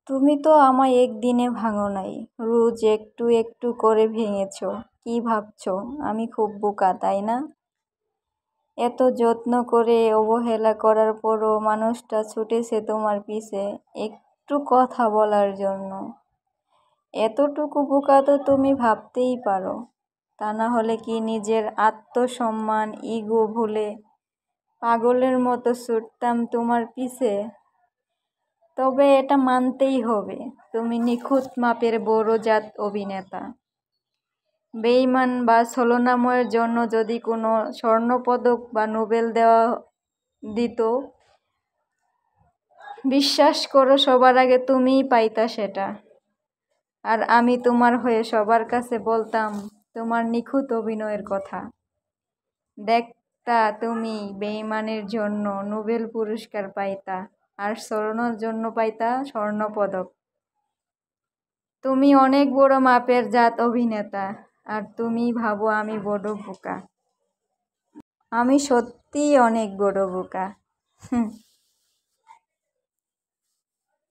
তুমি তো আমায় একদিনে ভাঙো নাই, রোজ একটু একটু করে ভেঙেছো। কি ভাবছো আমি খুব বোকা, তাই না? এত যত্ন করে অবহেলা করার পরও মানুষটা ছুটেছে তোমার পিছে একটু কথা বলার জন্য। এতটুকু বোকা তো তুমি ভাবতেই পারো। তা না হলে কি নিজের আত্মসম্মান ইগো ভুলে পাগলের মতো ছুটতাম তোমার পিছে? তবে এটা মানতেই হবে, তুমি নিখুঁত মাপের বড় জাত অভিনেতা। বেঈমান বা ছলনাময়ের জন্য যদি কোনো স্বর্ণপদক বা নোবেল দেওয়া দিত, বিশ্বাস করো সবার আগে তুমিই পাইতা সেটা। আর আমি তোমার হয়ে সবার কাছে বলতাম তোমার নিখুঁত অভিনয়ের কথা। দেখতা তুমি বেঈমানের জন্য নোবেল পুরস্কার পাইতা, আর ছলনার জন্য পাইতা স্বর্ণপদক। তুমি অনেক বড় মাপের জাত অভিনেতা, আর তুমি ভাবো আমি বড় বোকা। আমি সত্যিই অনেক বড় বোকা।